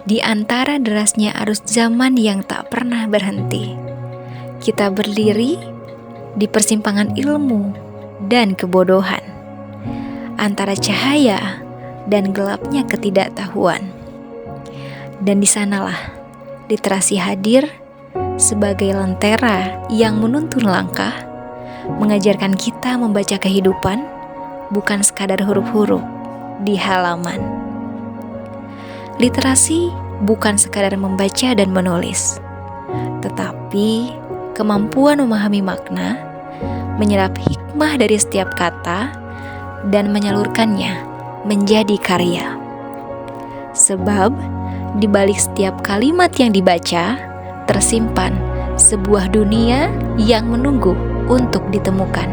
Di antara derasnya arus zaman yang tak pernah berhenti, kita berdiri di persimpangan ilmu dan kebodohan, antara cahaya dan gelapnya ketidaktahuan. Dan di sanalah literasi hadir sebagai lentera yang menuntun langkah, mengajarkan kita membaca kehidupan, bukan sekadar huruf-huruf di halaman. Literasi bukan sekadar membaca dan menulis, tetapi kemampuan memahami makna, menyerap hikmah dari setiap kata, dan menyalurkannya menjadi karya. Sebab di balik setiap kalimat yang dibaca, tersimpan sebuah dunia yang menunggu untuk ditemukan.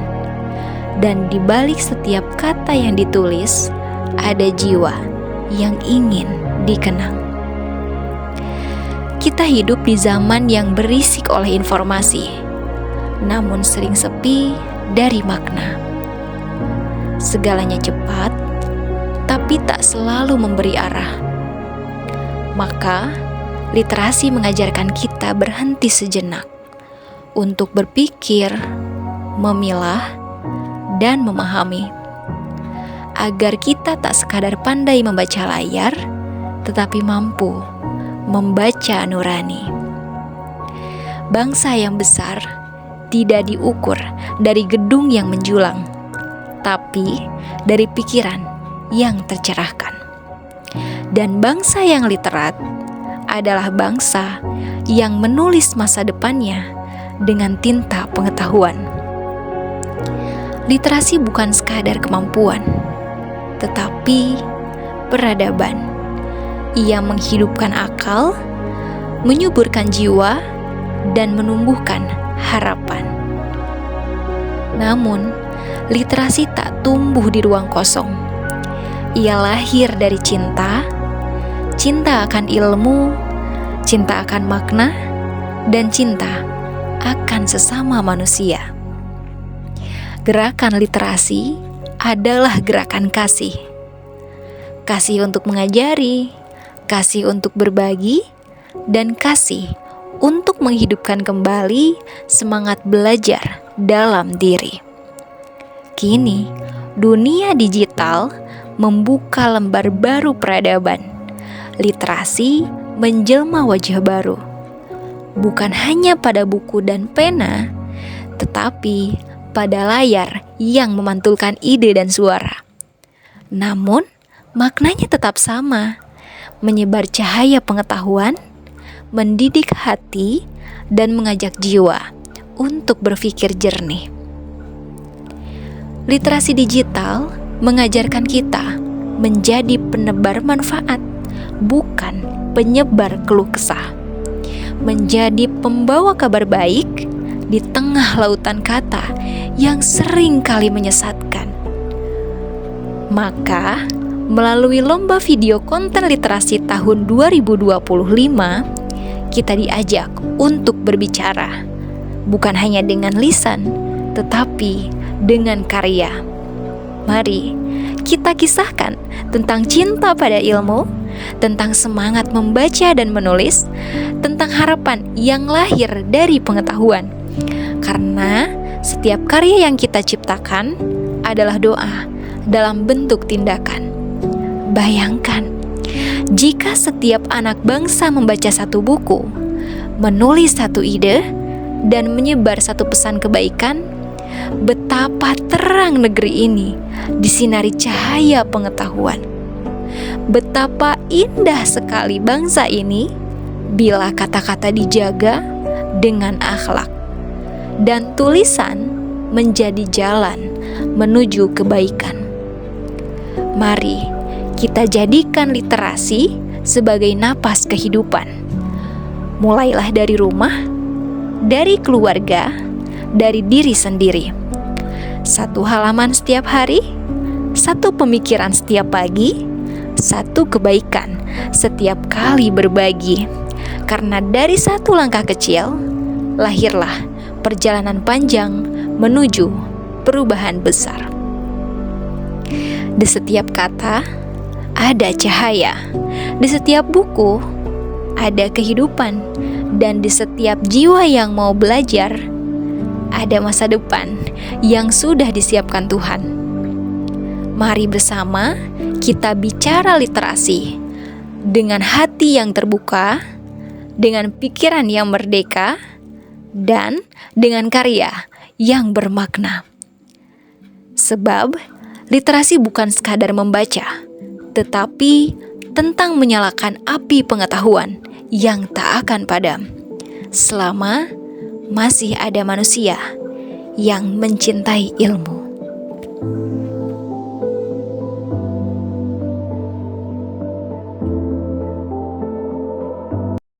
Dan di balik setiap kata yang ditulis, ada jiwa yang ingin dikenang. Kita hidup di zaman yang berisik oleh informasi, namun sering sepi dari makna. Segalanya cepat, tapi tak selalu memberi arah. Maka, literasi mengajarkan kita berhenti sejenak untuk berpikir, memilah, dan memahami, agar kita tak sekadar pandai membaca layar, tetapi mampu membaca nurani. Bangsa yang besar tidak diukur dari gedung yang menjulang, tapi dari pikiran yang tercerahkan. Dan bangsa yang literat adalah bangsa yang menulis masa depannya dengan tinta pengetahuan. Literasi bukan sekadar kemampuan, tetapi peradaban. Ia menghidupkan akal, menyuburkan jiwa, dan menumbuhkan harapan. Namun, literasi tak tumbuh di ruang kosong. Ia lahir dari cinta, cinta akan ilmu, cinta akan makna, dan cinta akan sesama manusia. Gerakan literasi adalah gerakan kasih. Kasih untuk mengajari, kasih untuk berbagi, dan kasih untuk menghidupkan kembali semangat belajar dalam diri. Kini, dunia digital membuka lembar baru peradaban. Literasi menjelma wajah baru, bukan hanya pada buku dan pena, tetapi pada layar yang memantulkan ide dan suara. Namun, maknanya tetap sama, menyebar cahaya pengetahuan, mendidik hati, dan mengajak jiwa untuk berpikir jernih. Literasi digital mengajarkan kita menjadi penebar manfaat, bukan penyebar keluh kesah. Menjadi pembawa kabar baik di tengah lautan kata yang sering kali menyesatkan. Maka, melalui lomba video konten literasi tahun 2025, kita diajak untuk berbicara, bukan hanya dengan lisan, tetapi dengan karya. Mari kita kisahkan tentang cinta pada ilmu, tentang semangat membaca dan menulis, tentang harapan yang lahir dari pengetahuan. Karena setiap karya yang kita ciptakan adalah doa dalam bentuk tindakan. Bayangkan, jika setiap anak bangsa membaca satu buku, menulis satu ide, dan menyebar satu pesan kebaikan, betapa terang negeri ini disinari cahaya pengetahuan. Betapa indah sekali bangsa ini bila kata-kata dijaga dengan akhlak, dan tulisan menjadi jalan menuju kebaikan. Mari kita jadikan literasi sebagai napas kehidupan. Mulailah dari rumah, dari keluarga, dari diri sendiri. Satu halaman setiap hari, satu pemikiran setiap pagi, satu kebaikan setiap kali berbagi. Karena dari satu langkah kecil, lahirlah perjalanan panjang menuju perubahan besar. Di setiap kata ada cahaya, di setiap buku ada kehidupan, dan di setiap jiwa yang mau belajar, ada masa depan yang sudah disiapkan Tuhan. Mari bersama kita bicara literasi dengan hati yang terbuka, dengan pikiran yang merdeka, dan dengan karya yang bermakna. Sebab literasi bukan sekadar membaca, tetapi tentang menyalakan api pengetahuan yang tak akan padam selama masih ada manusia yang mencintai ilmu.